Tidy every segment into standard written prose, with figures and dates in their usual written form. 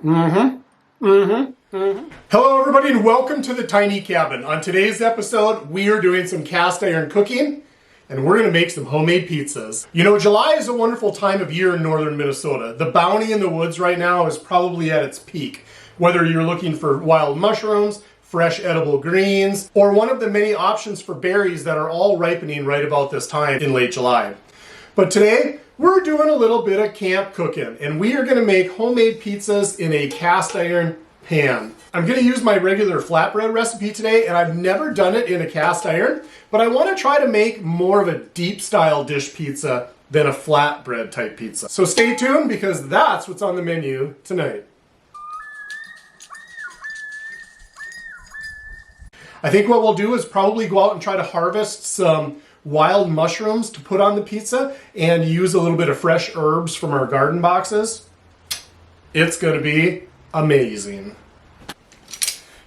Hello everybody and welcome to the Tiny Cabin. On today's episode, we are doing some cast iron cooking and we're gonna make some homemade pizzas. You know, July is a wonderful time of year in northern Minnesota. The bounty in the woods right now is probably at its peak. Whether you're looking for wild mushrooms, fresh edible greens, or one of the many options for berries that are all ripening right about this time in late July. But today, we're doing a little bit of camp cooking, and we are gonna make homemade pizzas in a cast iron pan. I'm gonna use my regular flatbread recipe today, and I've never done it in a cast iron, but I wanna try to make more of a deep style dish pizza than a flatbread type pizza. So stay tuned because that's what's on the menu tonight. I think what we'll do is probably go out and try to harvest some wild mushrooms to put on the pizza and use a little bit of fresh herbs from our garden boxes. It's gonna be amazing.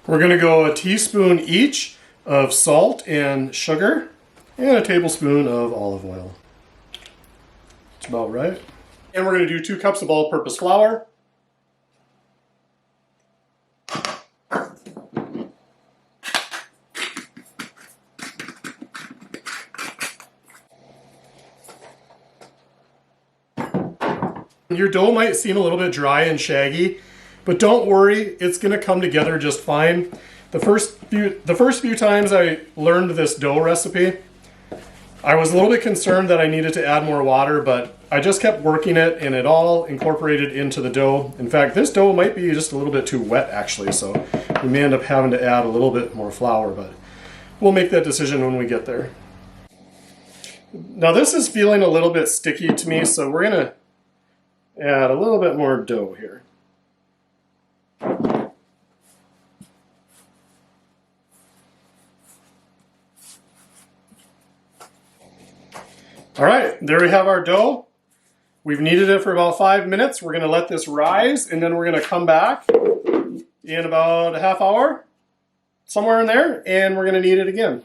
We're gonna go a teaspoon each of salt and sugar and a tablespoon of olive oil. That's about right. And we're gonna do 2 cups of all-purpose flour. Your dough might seem a little bit dry and shaggy, but don't worry, it's gonna come together just fine. The first few times I learned this dough recipe, I was a little bit concerned that I needed to add more water, but I just kept working it and it all incorporated into the dough. In fact, this dough might be just a little bit too wet actually, so we may end up having to add a little bit more flour, but we'll make that decision when we get there. Now this is feeling a little bit sticky to me, so we're gonna add a little bit more dough here. All right, there we have our dough. We've kneaded it for about 5 minutes. We're gonna let this rise and then we're gonna come back in about a half hour, somewhere in there, and we're gonna knead it again.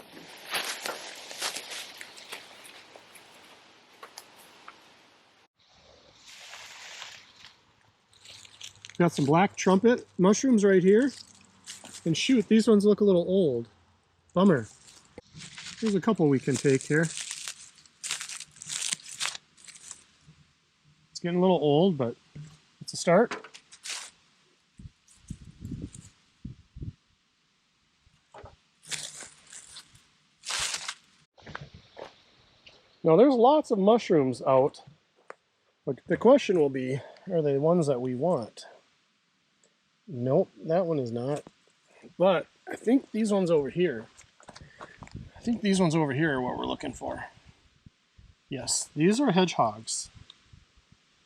Got some black trumpet mushrooms right here. And shoot, these ones look a little old. Bummer. There's a couple we can take here. It's getting a little old, but it's a start. Now there's lots of mushrooms out, but the question will be, are they the ones that we want? Nope, that one is not. But I think these ones over here, are what we're looking for. Yes, these are hedgehogs.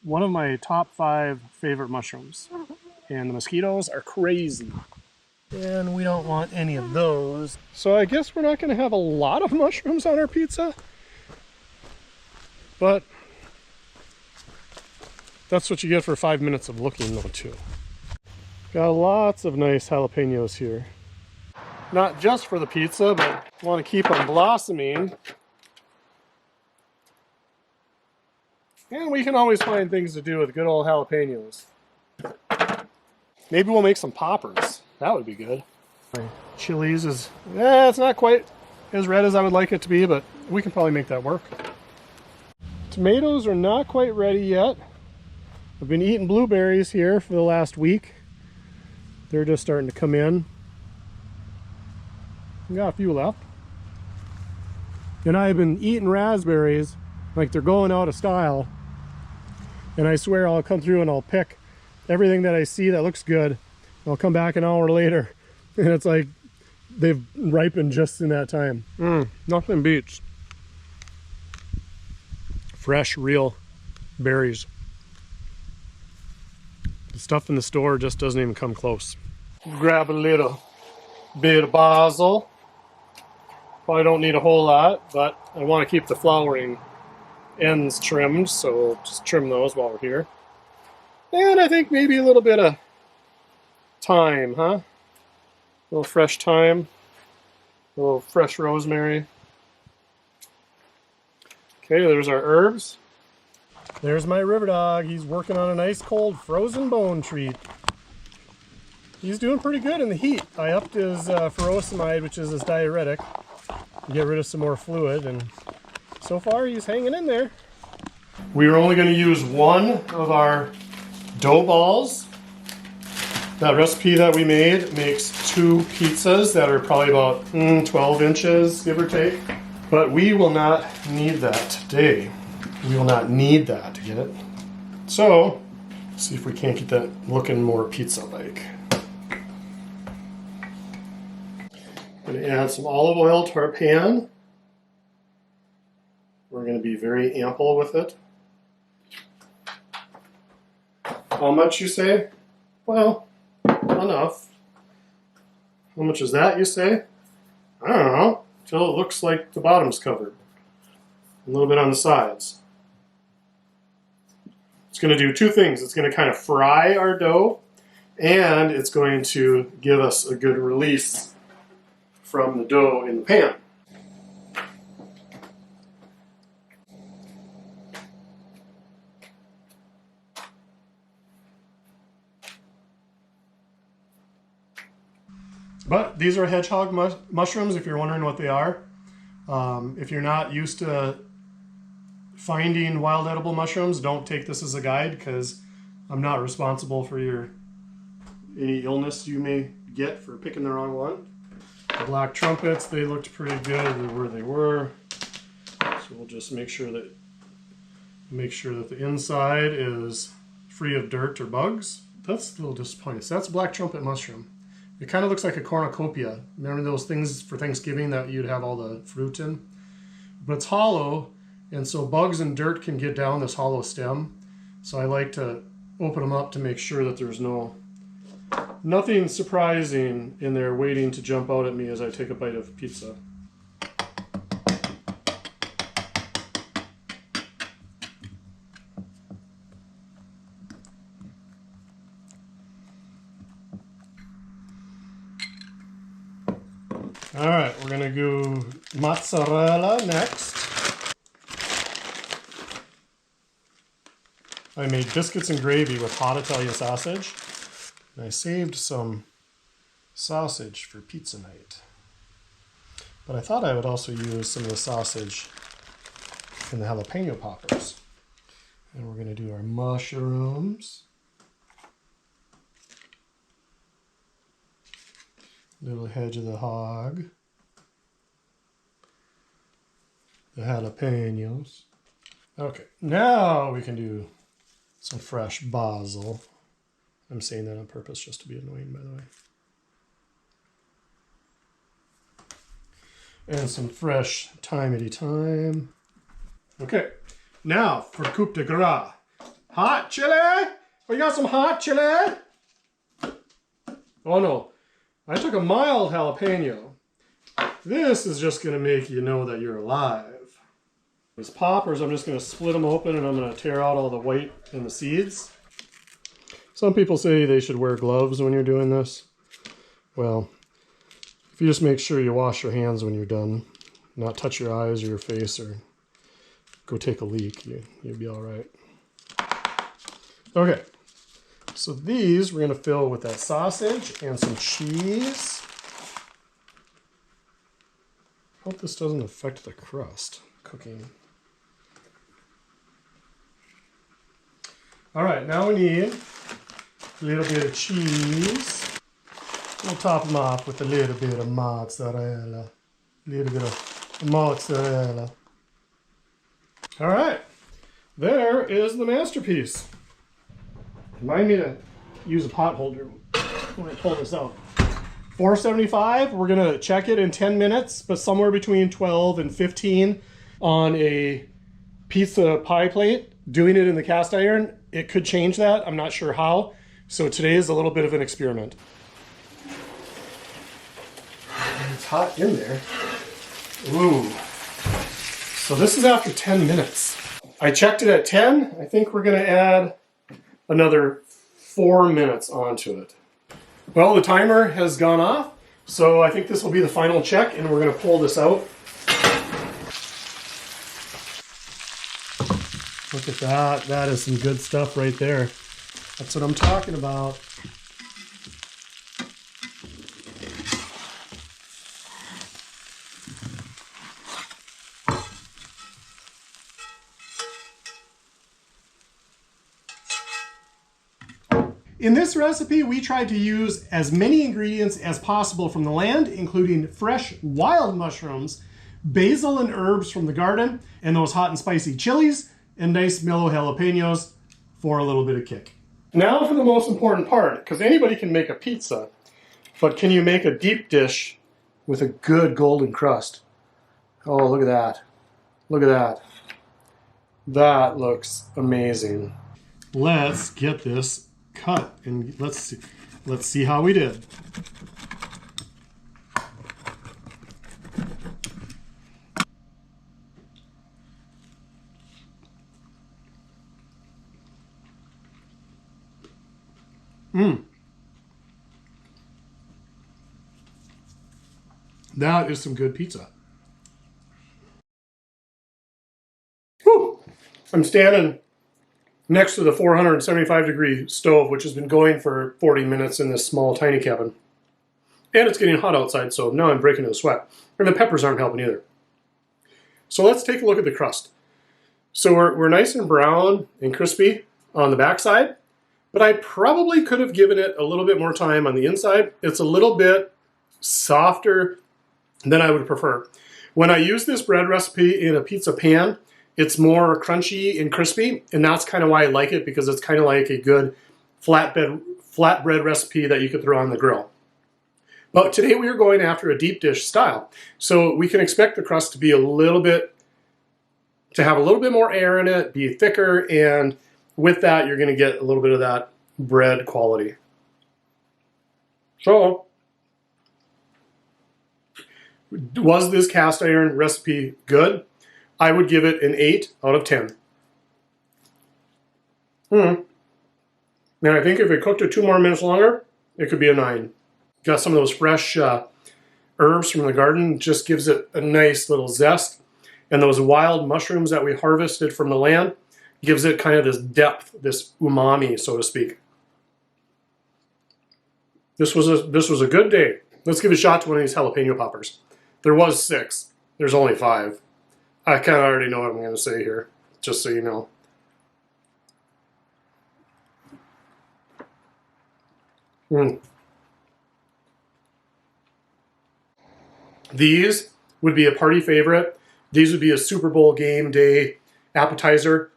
One of my top 5 favorite mushrooms. And the mosquitoes are crazy. And we don't want any of those. So I guess we're not going to have a lot of mushrooms on our pizza. But that's what you get for 5 minutes of looking though too. Got lots of nice jalapeños here. Not just for the pizza, but want to keep them blossoming. And we can always find things to do with good old jalapeños. Maybe we'll make some poppers. That would be good. My chilies is, it's not quite as red as I would like it to be, but we can probably make that work. Tomatoes are not quite ready yet. I've been eating blueberries here for the last week. They're just starting to come in. We got a few left. And I've been eating raspberries like they're going out of style. And I swear I'll come through and I'll pick everything that I see that looks good. I'll come back an hour later and it's like they've ripened just in that time. Nothing beats fresh, real berries. The stuff in the store just doesn't even come close. Grab a little bit of basil. Probably don't need a whole lot, but I want to keep the flowering ends trimmed, so we'll just trim those while we're here. And I think maybe a little bit of thyme, huh? A little fresh thyme, a little fresh rosemary. Okay, there's our herbs. There's my river dog. He's working on a nice cold frozen bone treat. he's doing pretty good in the heat. I upped his furosemide, which is his diuretic, to get rid of some more fluid, and so far he's hanging in there. We are only going to use one of our dough balls. That recipe that we made makes 2 pizzas that are probably about 12 inches, give or take. But we will not need that today. We will not need that to get it. So, let's see if we can't get that looking more pizza-like. I'm going to add some olive oil to our pan. We're going to be very ample with it. How much, you say? Well, enough. How much is that, you say? I don't know, until it looks like the bottom's covered. A little bit on the sides. It's going to do 2 things. It's going to kind of fry our dough, and it's going to give us a good release from the dough in the pan. But these are hedgehog mushrooms, if you're wondering what they are. If you're not used to finding wild edible mushrooms, don't take this as a guide, because I'm not responsible for any illness you may get for picking the wrong one. The black trumpets, they looked pretty good where they were. So we'll just make sure that the inside is free of dirt or bugs. That's a little disappointing. So that's black trumpet mushroom. It kind of looks like a cornucopia. Remember those things for Thanksgiving that you'd have all the fruit in? But it's hollow, and so bugs and dirt can get down this hollow stem. So I like to open them up to make sure that there's nothing surprising in there waiting to jump out at me as I take a bite of pizza. All right, we're gonna go mozzarella next. I made biscuits and gravy with hot Italian sausage. And I saved some sausage for pizza night. But I thought I would also use some of the sausage in the jalapeno poppers. And we're gonna do our mushrooms. Little hedge of the hog. The jalapenos. Okay, now we can do some fresh basil. I'm saying that on purpose just to be annoying, by the way. And some fresh thyme. Okay, now for coup de grace. Hot chili? We got some hot chili? Oh no. I took a mild jalapeno. This is just going to make you know that you're alive. These poppers, I'm just going to split them open and I'm going to tear out all the white and the seeds. Some people say they should wear gloves when you're doing this. Well, if you just make sure you wash your hands when you're done, not touch your eyes or your face or go take a leak, you'll be all right. Okay. So these we're going to fill with that sausage and some cheese. Hope this doesn't affect the crust cooking. All right, now we need a little bit of cheese. We'll top them off with a little bit of mozzarella. All right, there is the masterpiece. Remind me to use a pot holder when I pull this out. 475, we're gonna check it in 10 minutes, but somewhere between 12 and 15 on a pizza pie plate. Doing it in the cast iron, it could change that. I'm not sure how. So today is a little bit of an experiment. It's hot in there. Ooh. So this is after 10 minutes. I checked it at 10. I think we're gonna add another 4 minutes onto it. Well, the timer has gone off, so I think this will be the final check, and we're going to pull this out. Look at that. That is some good stuff right there. That's what I'm talking about. In this recipe, we tried to use as many ingredients as possible from the land, including fresh wild mushrooms, basil and herbs from the garden, and those hot and spicy chilies, and nice mellow jalapeños for a little bit of kick. Now for the most important part, because anybody can make a pizza, but can you make a deep dish with a good golden crust? Oh, look at that. Look at that. That looks amazing. Let's get this cut and let's see how we did. That is some good pizza. Whew. I'm standing next to the 475-degree stove, which has been going for 40 minutes in this small, tiny cabin. And it's getting hot outside, so now I'm breaking into a sweat. And the peppers aren't helping either. So let's take a look at the crust. So we're nice and brown and crispy on the backside, but I probably could have given it a little bit more time on the inside. It's a little bit softer than I would prefer. When I use this bread recipe in a pizza pan, it's more crunchy and crispy, and that's kind of why I like it, because it's kind of like a good flatbread recipe that you could throw on the grill. But today we are going after a deep dish style. So we can expect the crust to be to have a little bit more air in it, be thicker, and with that you're going to get a little bit of that bread quality. So, was this cast iron recipe good? I would give it an 8 out of 10. And I think if it cooked it 2 more minutes longer, it could be a 9. Got some of those fresh herbs from the garden, just gives it a nice little zest. And those wild mushrooms that we harvested from the land gives it kind of this depth, this umami, so to speak. This was a good day. Let's give a shot to one of these jalapeno poppers. There was 6. There's only 5. I kind of already know what I'm going to say here, just so you know. These would be a party favorite. These would be a Super Bowl game day appetizer.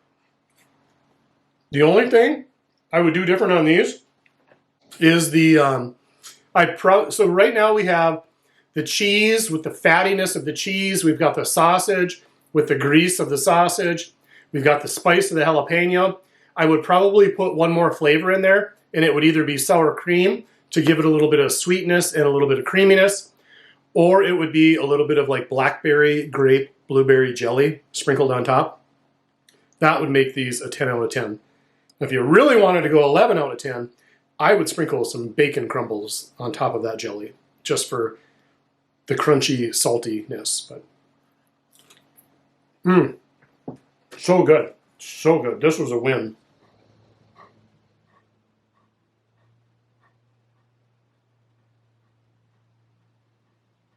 The only thing I would do different on these is so right now we have the cheese with the fattiness of the cheese. We've got the sausage with the grease of the sausage. We've got the spice of the jalapeno. I would probably put one more flavor in there, and it would either be sour cream to give it a little bit of sweetness and a little bit of creaminess, or it would be a little bit of like blackberry, grape, blueberry jelly sprinkled on top. That would make these a 10 out of 10. If you really wanted to go 11 out of 10, I would sprinkle some bacon crumbles on top of that jelly, just for the crunchy saltiness. But so good. So good. This was a win.